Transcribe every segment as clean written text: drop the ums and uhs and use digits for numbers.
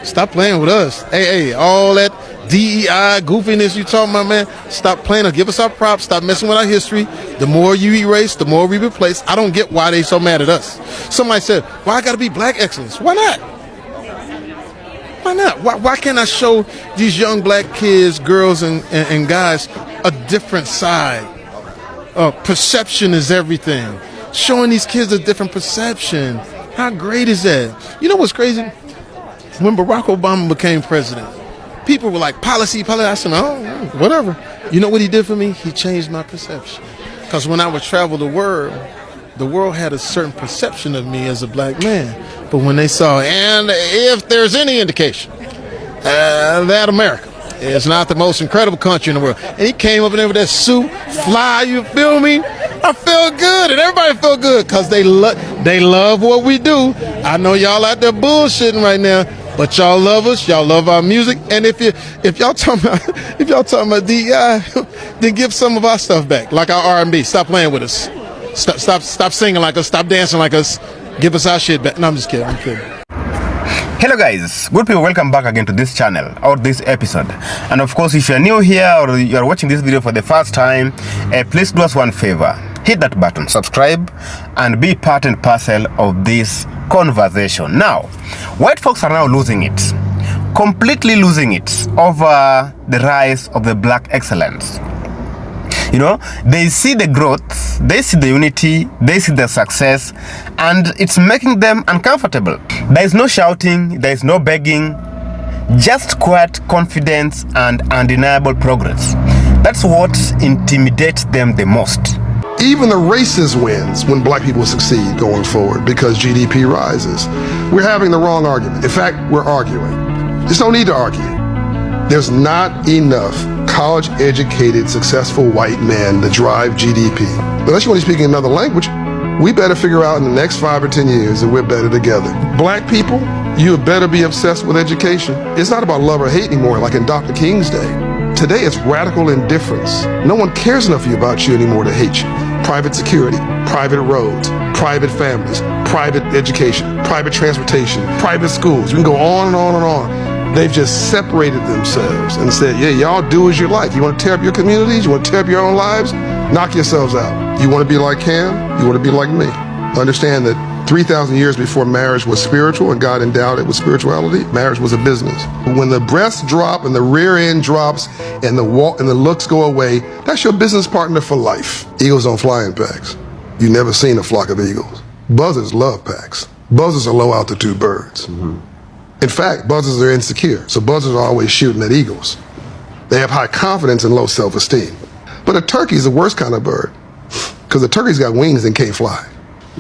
Stop playing with us. Hey, all that DEI goofiness you talking about, man. Stop playing. Give us our props. Stop messing with our history. The more you erase, the more we replace. I don't get why they so mad at us. Somebody said, "Why I got to be black excellence?" Why not? Why not? Why can't I show these young black kids, girls, and guys a different side? Perception is everything. Showing these kids a different perception. How great is that? You know what's crazy? When Barack Obama became president, people were like, policy. I said, oh, whatever. You know what he did for me? He changed my perception. Because when I would travel the world had a certain perception of me as a black man. But when they saw, and if there's any indication that America is not the most incredible country in the world, and he came up in there with that suit, fly, you feel me? I felt good, and everybody felt good because they love what we do. I know y'all out there bullshitting right now, but y'all love us. Y'all love our music, and if y'all talking about DEI, then give some of our stuff back, like our R&B. Stop playing with us. Stop singing like us. Stop dancing like us. Give us our shit back. No, I'm just kidding. I'm kidding. Hello guys, good people, welcome back again to this channel or this episode. And of course, if you're new here or you're watching this video for the first time, please do us one favor. Hit that button, subscribe, and be part and parcel of this conversation. Now, white folks are now losing it, completely losing it over the rise of the black excellence. You know, they see the growth, they see the unity, they see the success, and it's making them uncomfortable. There is no shouting, there is no begging, just quiet confidence and undeniable progress. That's what intimidates them the most. Even the racist wins when black people succeed going forward because GDP rises. We're having the wrong argument. In fact, we're arguing. Just don't need to argue. There's not enough college-educated, successful white men to drive GDP. Unless you want to speak another language, we better figure out in the next 5 or 10 years that we're better together. Black people, you better be obsessed with education. It's not about love or hate anymore like in Dr. King's day. Today it's radical indifference. No one cares enough about you anymore to hate you. Private security, private roads, private families, private education, private transportation, private schools. You can go on and on and on. They've just separated themselves and said, yeah, y'all do as you like. You want to tear up your communities? You want to tear up your own lives? Knock yourselves out. You want to be like Cam? You want to be like me? Understand that 3,000 years before marriage was spiritual and God endowed it with spirituality, marriage was a business. When the breasts drop and the rear end drops and the looks go away, that's your business partner for life. Eagles don't fly in packs. You've never seen a flock of eagles. Buzzards love packs. Buzzards are low altitude birds. In fact, buzzards are insecure, so buzzards are always shooting at eagles. They have high confidence and low self-esteem. But a turkey is the worst kind of bird, because the turkey's got wings and can't fly.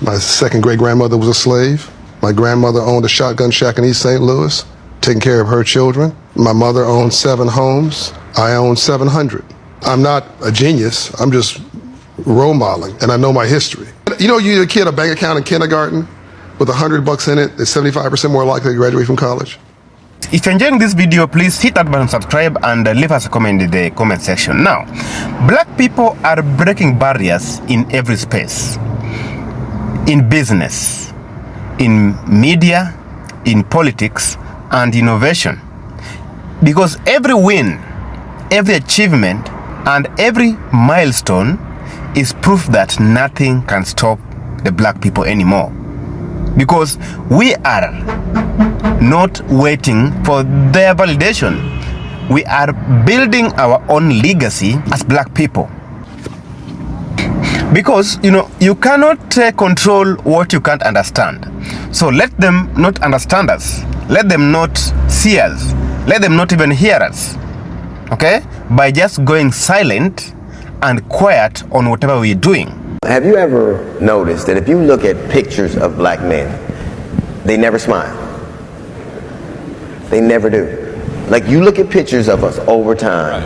My second great-grandmother was a slave. My grandmother owned a shotgun shack in East St. Louis, taking care of her children. My mother owned 7 homes. I own 700. I'm not a genius, I'm just role modeling, and I know my history. You know, you get a kid a bank account in kindergarten, with $100 in it, it's 75% more likely to graduate from college. If you're enjoying this video, please hit that button, subscribe, and leave us a comment in the comment section. Now, black people are breaking barriers in every space. In business, in media, in politics, and innovation. Because every win, every achievement, and every milestone is proof that nothing can stop the black people anymore. Because we are not waiting for their validation. We are building our own legacy as black people. Because, you know, you cannot control what you can't understand. So let them not understand us. Let them not see us. Let them not even hear us. Okay? By just going silent and quiet on whatever we're doing. Have you ever noticed that if you look at pictures of black men, they never smile? They never do. Like, you look at pictures of us over time,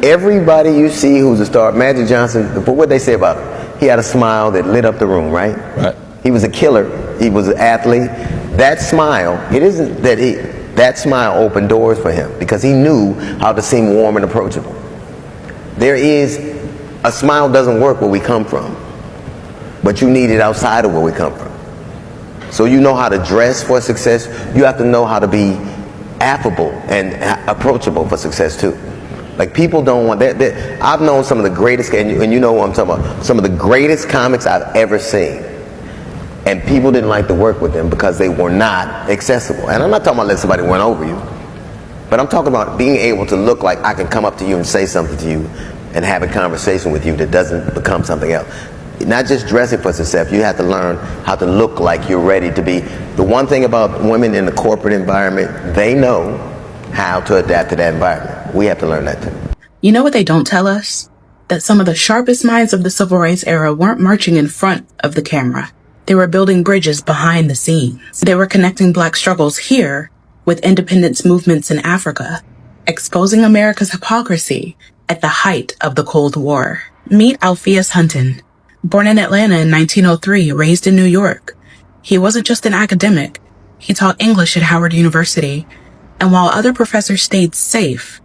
everybody you see who's a star, Magic Johnson, what they say about him? He had a smile that lit up the room, right? He was a killer. He was an athlete. That smile, it isn't that that smile opened doors for him because he knew how to seem warm and approachable. A smile doesn't work where we come from, but you need it outside of where we come from. So you know how to dress for success. You have to know how to be affable and approachable for success too. Like, people don't want that. I've known some of the greatest, and you know what I'm talking about, some of the greatest comics I've ever seen. And people didn't like to work with them because they were not accessible. And I'm not talking about letting somebody run over you, but I'm talking about being able to look like I can come up to you and say something to you and have a conversation with you that doesn't become something else. Not just dressing for success, you have to learn how to look like you're ready to be. The one thing about women in the corporate environment, they know how to adapt to that environment. We have to learn that too. You know what they don't tell us? That some of the sharpest minds of the civil rights era weren't marching in front of the camera. They were building bridges behind the scenes. They were connecting Black struggles here with independence movements in Africa, exposing America's hypocrisy at the height of the Cold War. Meet Alpheus Hunton. Born in Atlanta in 1903, raised in New York. He wasn't just an academic. He taught English at Howard University. And while other professors stayed safe,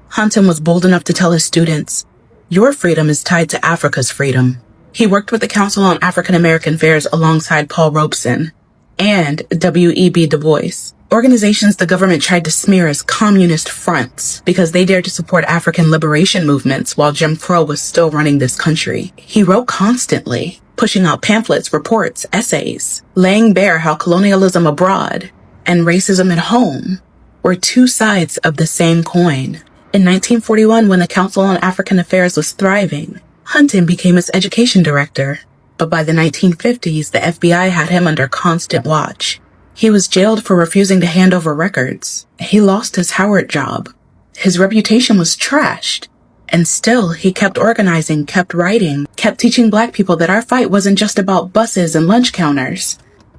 Hunton was bold enough to tell his students, "Your freedom is tied to Africa's freedom." He worked with the Council on African American Affairs alongside Paul Robeson and W.E.B. Du Bois, organizations the government tried to smear as communist fronts because they dared to support African liberation movements while Jim Crow was still running this country. He wrote constantly, pushing out pamphlets, reports, essays, laying bare how colonialism abroad and racism at home were two sides of the same coin. In 1941, when the Council on African Affairs was thriving, Hunton became its education director. But by the 1950s, the FBI had him under constant watch. He was jailed for refusing to hand over records. He lost his Howard job. His reputation was trashed. And still, he kept organizing, kept writing, kept teaching Black people that our fight wasn't just about buses and lunch counters.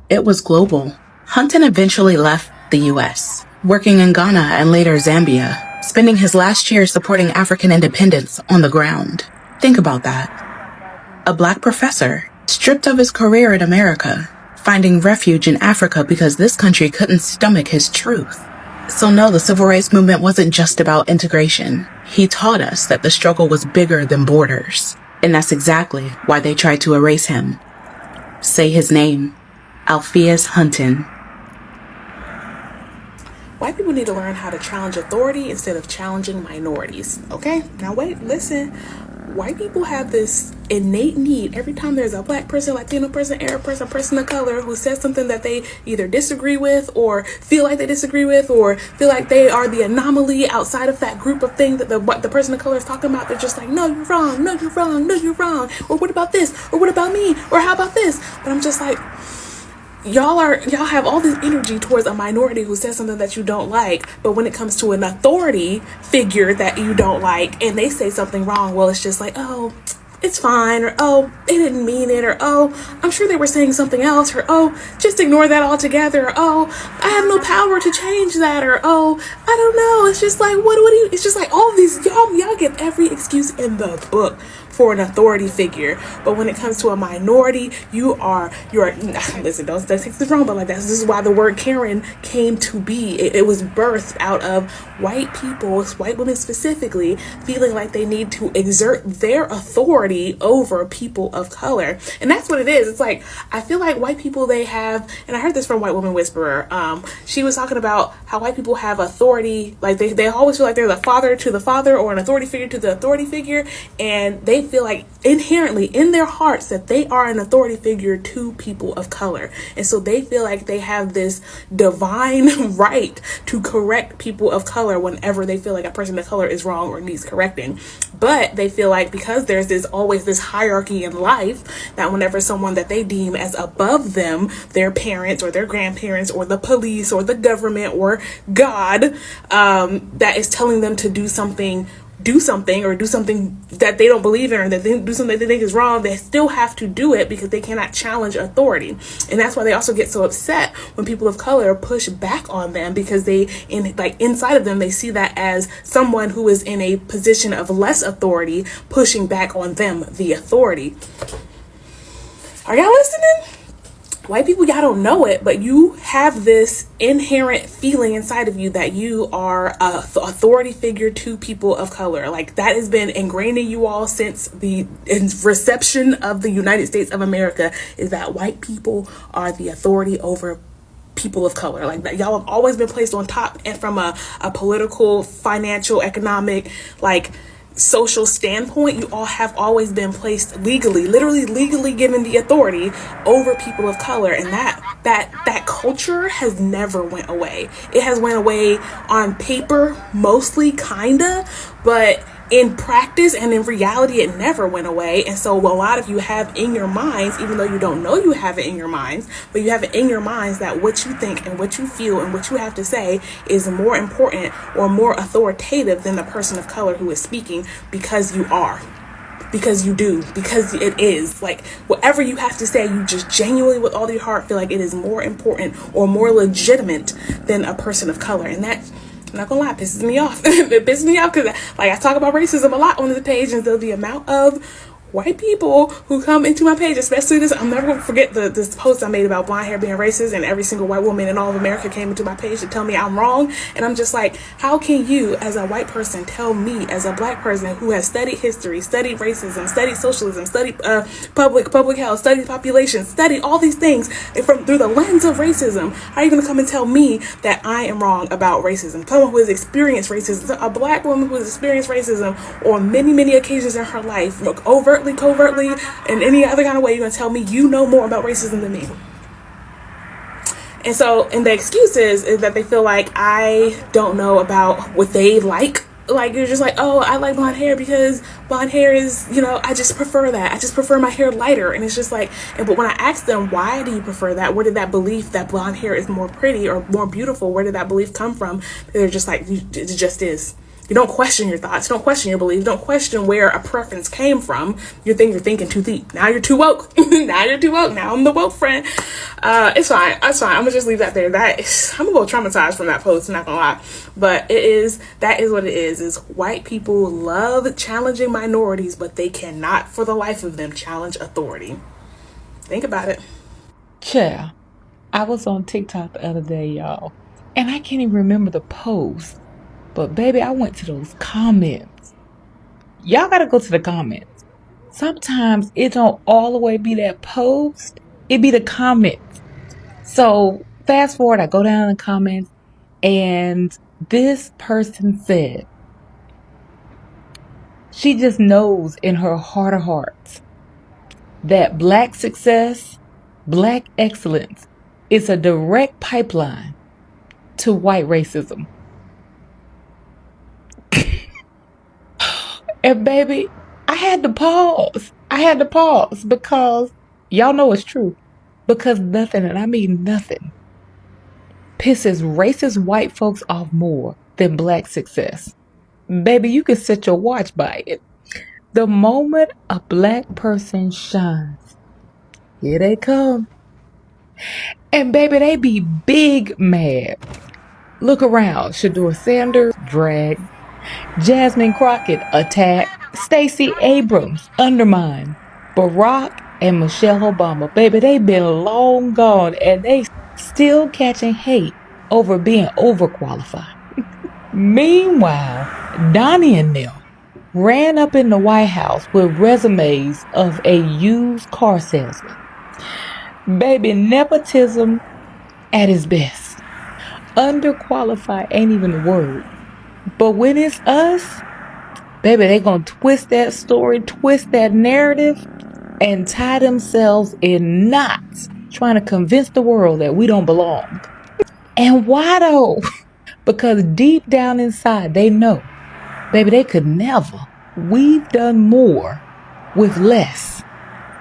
It was global. Hunton eventually left the U.S., working in Ghana and later Zambia, spending his last year supporting African independence on the ground. Think about that. A Black professor, stripped of his career in America, finding refuge in Africa because this country couldn't stomach his truth. So no, the civil rights movement wasn't just about integration. He taught us that the struggle was bigger than borders. And that's exactly why they tried to erase him. Say his name, Alpheus Hunton. White people need to learn how to challenge authority instead of challenging minorities. Okay? Now wait, listen. White people have this innate need every time there's a Black person, Latino person, Arab person, person of color who says something that they either disagree with or feel like they disagree with or feel like they are the anomaly outside of that group of things that the person of color is talking about. They're just like, no, you're wrong, no, you're wrong, no, you're wrong. Or what about this? Or what about me? Or how about this? But I'm just like, y'all have all this energy towards a minority who says something that you don't like, but when it comes to an authority figure that you don't like and they say something wrong, well, it's just like, oh, it's fine, or oh, they didn't mean it, or oh, I'm sure they were saying something else, or oh, just ignore that altogether, or oh, I have no power to change that, or oh, I don't know. It's just like, what do you, it's just like all these, y'all get every excuse in the book for an authority figure. But when it comes to a minority, you're listen, don't take this wrong, but like this is why the word Karen came to be. It was birthed out of white people, white women specifically, feeling like they need to exert their authority over people of color. And that's what it is. It's like, I feel like white people, they have, and I heard this from White Woman Whisperer, she was talking about how white people have authority, like they always feel like they're the father to the father or an authority figure to the authority figure, and they feel like inherently in their hearts that they are an authority figure to people of color. And so they feel like they have this divine right to correct people of color whenever they feel like a person of color is wrong or needs correcting. But they feel like because there's always this hierarchy in life, that whenever someone that they deem as above them, their parents or their grandparents or the police or the government or God, that is telling them to do something that they don't believe in, or that they do something that they think is wrong, they still have to do it because they cannot challenge authority. And that's why they also get so upset when people of color push back on them, because inside of them they see that as someone who is in a position of less authority pushing back on them, the authority. Are y'all listening? White people, y'all don't know it, but you have this inherent feeling inside of you that you are a authority figure to people of color. Like, that has been ingrained in you all since the reception of the United States of America, is that white people are the authority over people of color. Like that, y'all have always been placed on top, and from a political, financial, economic, like social standpoint, you all have always been placed legally, literally legally given the authority over people of color. And that culture has never went away. It has went away on paper, mostly, kinda, but in practice and in reality, it never went away. And so a lot of you have in your minds, even though you don't know you have it in your minds, but you have it in your minds that what you think and what you feel and what you have to say is more important or more authoritative than the person of color who is speaking, because you are. Because you do, because it is. Like, whatever you have to say, you just genuinely with all your heart feel like it is more important or more legitimate than a person of color. And that, I'm not gonna lie, pisses me off. It pisses me off because, like, I talk about racism a lot on the page, and so the amount of white people who come into my page, especially this, I'm never gonna forget this post I made about blonde hair being racist, and every single white woman in all of America came into my page to tell me I'm wrong. And I'm just like, how can you as a white person tell me as a black person who has studied history, studied racism, studied socialism, studied public health, studied population, studied all these things through the lens of racism? How are you gonna come and tell me that I am wrong about racism? Someone who has experienced racism, a black woman who has experienced racism on many occasions in her life, overtly, covertly, and any other kind of way, you're gonna tell me you know more about racism than me. And so, and the excuse is that they feel like I don't know about what they like. Like, you're just like, oh, I like blonde hair because blonde hair is, I just prefer that. I just prefer my hair lighter. And it's just like, but when I ask them, why do you prefer that? Where did that belief that blonde hair is more pretty or more beautiful, where did that belief come from? They're just like, it just is. You don't question your thoughts. You don't question your beliefs. You don't question where a preference came from. You're thinking too deep. Now you're too woke. Now you're too woke. Now I'm the woke friend. It's fine. It's fine. I'm gonna just leave that there. I'm a little traumatized from that post, not gonna lie. But that is what it is white people love challenging minorities, but they cannot for the life of them challenge authority. Think about it. Child, I was on TikTok the other day, y'all, and I can't even remember the post. But baby, I went to those comments. Y'all gotta go to the comments. Sometimes it don't all the way be that post. It be the comments. So fast forward, I go down in the comments, and this person said, she just knows in her heart of hearts that black success, black excellence is a direct pipeline to white racism. And baby, I had to pause. Because y'all know it's true. Because nothing, and I mean nothing, pisses racist white folks off more than black success. Baby, you can set your watch by it. The moment a black person shines, here they come. And baby, they be big mad. Look around. Shador Sanders, drag. Jasmine Crockett, attack. Stacey Abrams, undermine. Barack and Michelle Obama, baby, they been long gone, and they still catching hate over being overqualified. Meanwhile, Donnie and them ran up in the White House with resumes of a used car salesman. Baby, nepotism at its best. Underqualified ain't even the word. But when it's us, baby, they gonna twist that story, twist that narrative, and tie themselves in knots trying to convince the world that we don't belong. And why though? Because deep down inside, they know, baby, they could never. We've done more with less.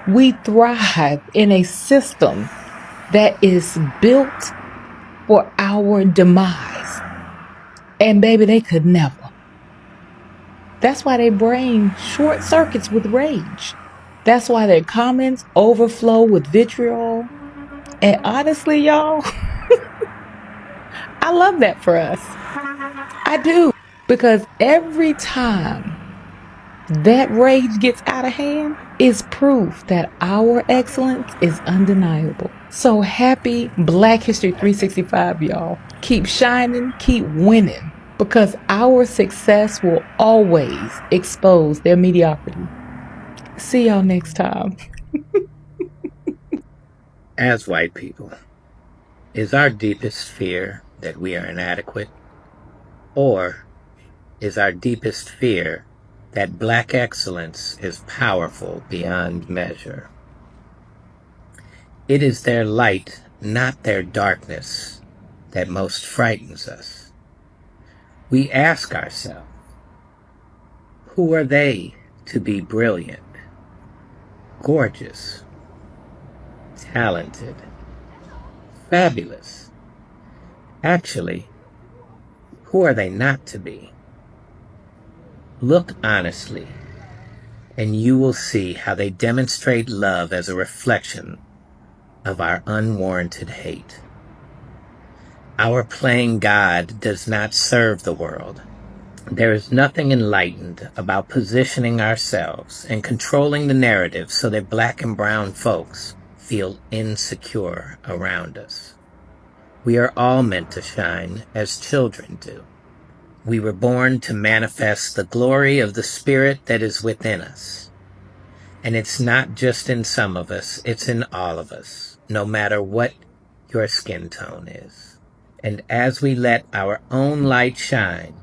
We thrive in a system that is built for our demise. And baby, they could never. That's why their brain short circuits with rage. That's why their comments overflow with vitriol. And honestly, y'all, I love that for us. I do. Because every time that rage gets out of hand is proof that our excellence is undeniable. So happy Black History 365, y'all. Keep shining, keep winning. Because our success will always expose their mediocrity. See y'all next time. As white people, Is our deepest fear that we are inadequate? Or is our deepest fear that Black excellence is powerful beyond measure? It is their light, not their darkness, that most frightens us. We ask ourselves, who are they to be brilliant, gorgeous, talented, fabulous? Actually, who are they not to be? Look honestly, and you will see how they demonstrate love as a reflection of our unwarranted hate. Our playing God does not serve the world. There is nothing enlightened about positioning ourselves and controlling the narrative so that Black and brown folks feel insecure around us. We are all meant to shine as children do. We were born to manifest the glory of the Spirit that is within us. And it's not just in some of us, it's in all of us, no matter what your skin tone is. And as we let our own light shine,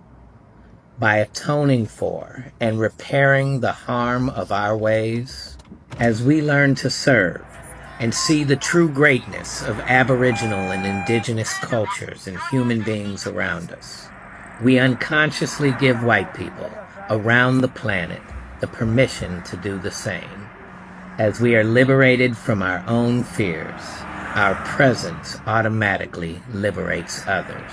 by atoning for and repairing the harm of our ways, as we learn to serve and see the true greatness of Aboriginal and Indigenous cultures and human beings around us, we unconsciously give white people around the planet the permission to do the same. As we are liberated from our own fears, our presence automatically liberates others.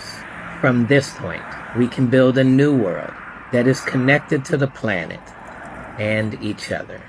From this point, we can build a new world that is connected to the planet and each other.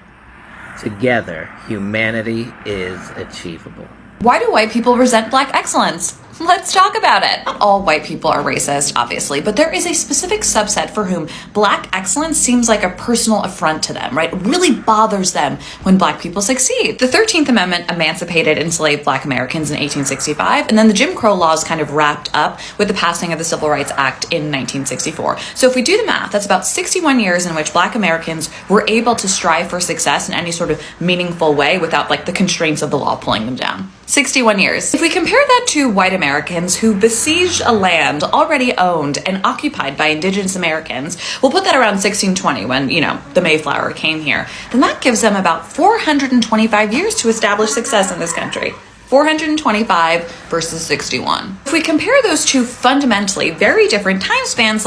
Together, humanity is achievable. Why do white people resent Black excellence? Let's talk about it. Not all white people are racist, obviously, but there is a specific subset for whom Black excellence seems like a personal affront to them, right? It really bothers them when Black people succeed. The 13th Amendment emancipated enslaved Black Americans in 1865, and then the Jim Crow laws kind of wrapped up with the passing of the Civil Rights Act in 1964. So if we do the math, that's about 61 years in which Black Americans were able to strive for success in any sort of meaningful way without like the constraints of the law pulling them down. 61 years. If we compare that to white Americans who besieged a land already owned and occupied by Indigenous Americans, we'll put that around 1620 when, the Mayflower came here, then that gives them about 425 years to establish success in this country. 425 versus 61. If we compare those two fundamentally very different time spans,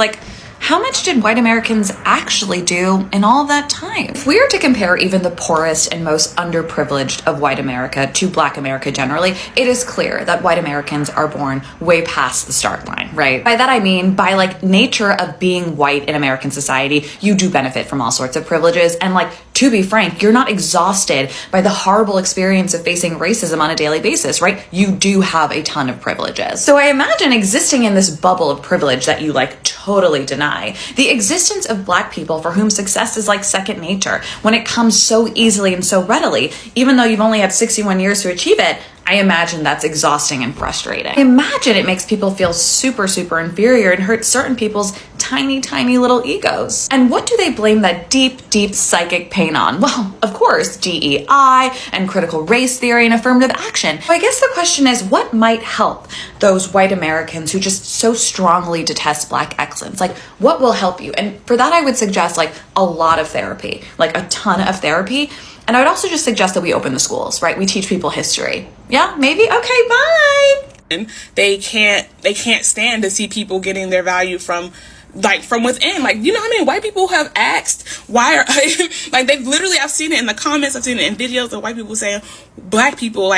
how much did white Americans actually do in all of that time? If we are to compare even the poorest and most underprivileged of white America to Black America generally, it is clear that white Americans are born way past the start line, right? By that I mean, by nature of being white in American society, you do benefit from all sorts of privileges. And to be frank, you're not exhausted by the horrible experience of facing racism on a daily basis, right? You do have a ton of privileges. So I imagine existing in this bubble of privilege that you totally deny, the existence of Black people for whom success is like second nature when it comes so easily and so readily, even though you've only had 61 years to achieve it, I imagine that's exhausting and frustrating. I imagine it makes people feel super, super inferior and hurts certain people's tiny, tiny little egos. And what do they blame that deep, deep psychic pain on? Well, of course, DEI and critical race theory and affirmative action. So I guess the question is, what might help those white Americans who just so strongly detest Black excellence? What will help you? And for that, I would suggest a lot of therapy, a ton of therapy. And I would also just suggest that we open the schools, right? We teach people history. Yeah, maybe? Okay, bye! They can't stand to see people getting their value from within. You know how many white people have asked why are they've literally, I've seen it in the comments, I've seen it in videos of white people saying, Black people,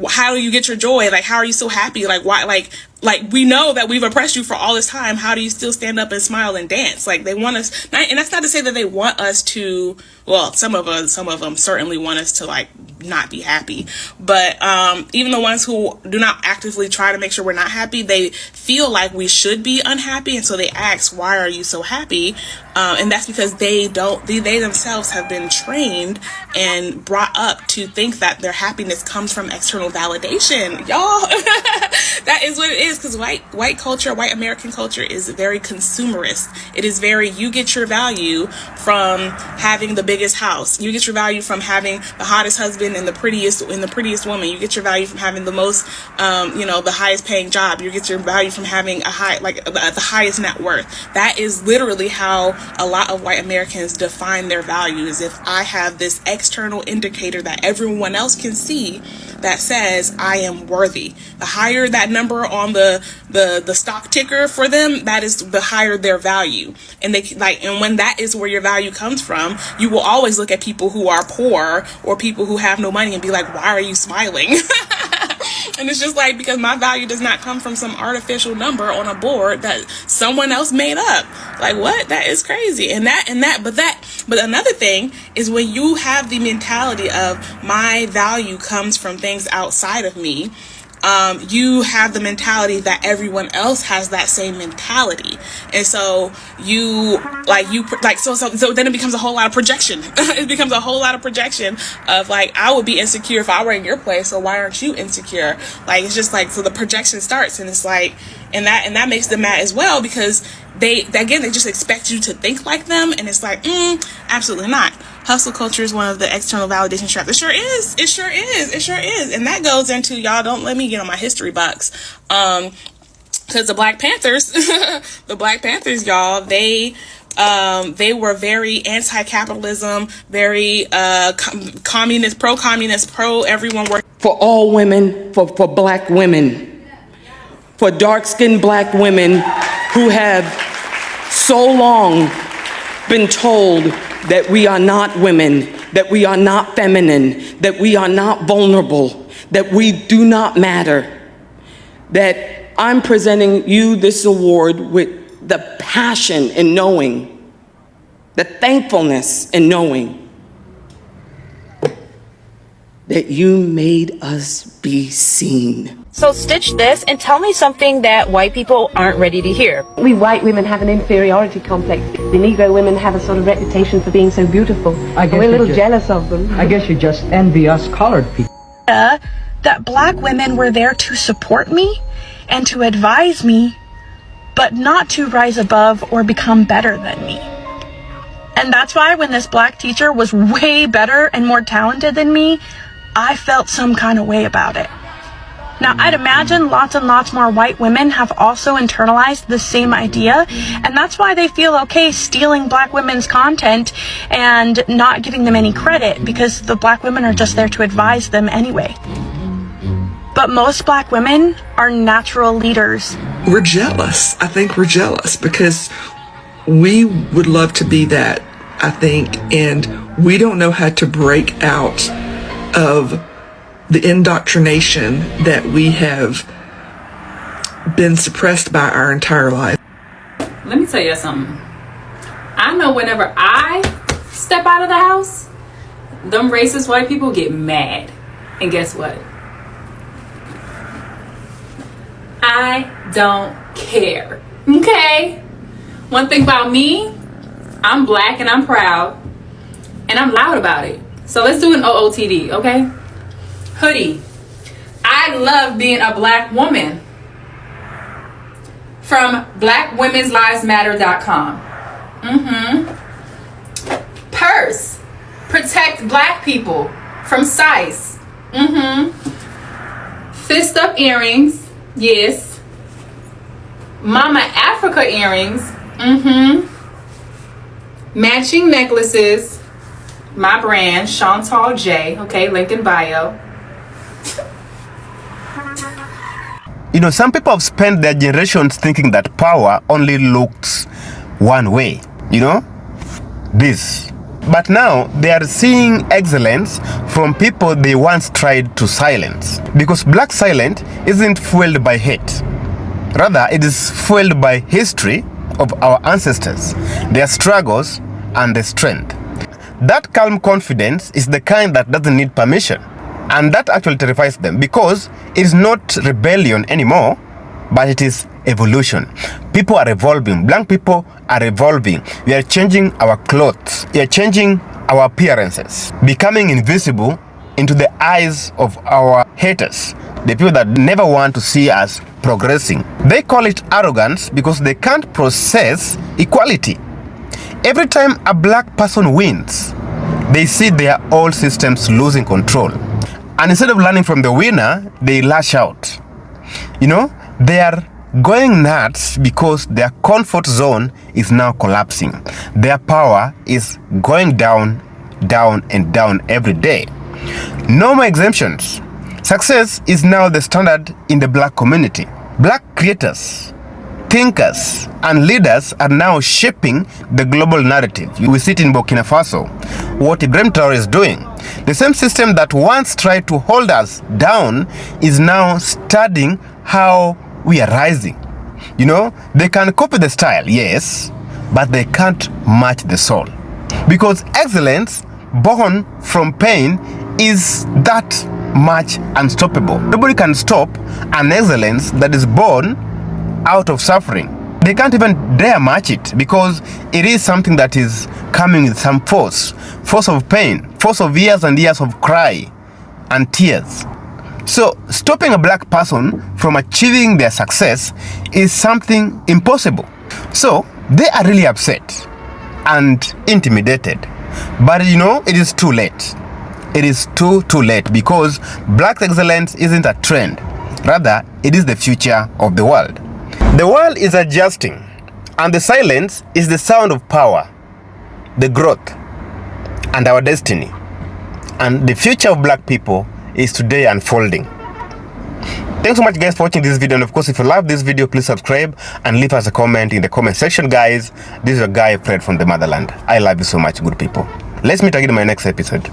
how do you get your joy? How are you so happy? Why, we know that we've oppressed you for all this time. How do you still stand up and smile and dance? They want us, and that's not to say that they want us to, well, some of them certainly want us to not be happy, but even the ones who do not actively try to make sure we're not happy, they feel like we should be unhappy, and so they ask, why are you so happy? And that's because they themselves have been trained and brought up to think that their happiness comes from external validation. Y'all, that is what it is, because white culture, white American culture is very consumerist. It is very, you get your value from having the biggest house. You get your value from having the hottest husband and the prettiest woman. You get your value from having the most, the highest paying job. You get your value from having the highest net worth. That is literally how a lot of white Americans define their values. If I have this external indicator that everyone else can see that says I am worthy, the higher that number on the stock ticker for them, that is the higher their value. And and when that is where your value comes from, you will always look at people who are poor or people who have no money and be like, why are you smiling? And it's just like, because my value does not come from some artificial number on a board that someone else made up. Like, what? That is crazy. But another thing is, when you have the mentality of my value comes from things outside of me, you have the mentality that everyone else has that same mentality. And so so then it becomes a whole lot of projection. It becomes a whole lot of projection of like, I would be insecure if I were in your place, so why aren't you insecure? Like, it's just like, so the projection starts, and it's like, and that makes them mad as well, because they just expect you to think like them, and it's like, absolutely not. Hustle culture is one of the external validation traps. It sure is. And that goes into, y'all don't let me get on my history box. Because the Black Panthers, y'all, they were very anti-capitalism, very communist, pro everyone working. For all women, for black women, for dark-skinned black women who have so long been told that we are not women, that we are not feminine, that we are not vulnerable, that we do not matter, that I'm presenting you this award with the passion in knowing, the thankfulness in knowing that you made us be seen. So stitch this and tell me something that white people aren't ready to hear. We white women have an inferiority complex. The Negro women have a sort of reputation for being so beautiful. We're a little jealous of them. I guess you just envy us colored people. That black women were there to support me and to advise me, but not to rise above or become better than me. And that's why when this black teacher was way better and more talented than me, I felt some kind of way about it. Now, I'd imagine lots and lots more white women have also internalized the same idea, and that's why they feel okay stealing black women's content and not giving them any credit, because the black women are just there to advise them anyway. But most black women are natural leaders. We're jealous. I think we're jealous because we would love to be that, I think, and we don't know how to break out of the indoctrination that we have been suppressed by our entire life. Let me tell you something. I know whenever I step out of the house, them racist white people get mad. And guess what? I don't care. Okay? One thing about me, I'm black and I'm proud. And I'm loud about it. So let's do an OOTD, okay? Hoodie. I love being a black woman. From blackwomensLivesMatter.com. Purse. Protect black people. From Size. Fist up earrings. Yes. Mama Africa earrings. Matching necklaces. My brand, Chantal J. Okay, link in bio. You know, some people have spent their generations thinking that power only looks one way, you know, this. But now they are seeing excellence from people they once tried to silence. Because black silence isn't fueled by hate. Rather, it is fueled by history of our ancestors, their struggles and their strength. That calm confidence is the kind that doesn't need permission. And that actually terrifies them because it is not rebellion anymore, but it is evolution. People are evolving. Black people are evolving. We are changing our clothes. We are changing our appearances, becoming invisible into the eyes of our haters. the people that never want to see us progressing. They call it arrogance because they can't process equality. Every time a black person wins, they see their old systems losing control. And instead of learning from the winner, they lash out. You know, they are going nuts because their comfort zone is now collapsing. Their power is going down, down, and down every day. No more exemptions. Success is now the standard in the black community. Black creators, thinkers, and leaders are now shaping the global narrative. We see it in Burkina Faso, what Ibrahim Traore is doing. The same system that once tried to hold us down is now studying how we are rising. You know, they can copy the style, yes, but they can't match the soul. Because excellence born from pain is that much unstoppable. Nobody can stop an excellence that is born out of suffering. They can't even dare match it because it is something that is coming with some force of pain, force of years and years of cry and tears. So stopping a black person from achieving their success is something impossible. So they are really upset and intimidated. But you know, it is too late. It is too late because black excellence isn't a trend. Rather, it is the future of the world. The world is adjusting, and the silence is the sound of power, the growth, and our destiny. And the future of black people is today unfolding. Thanks so much guys for watching this video, and of course if you love this video, please subscribe and leave us a comment in the comment section guys. This is your guy Fred from the motherland. I love you so much, good people. Let's meet again in my next episode.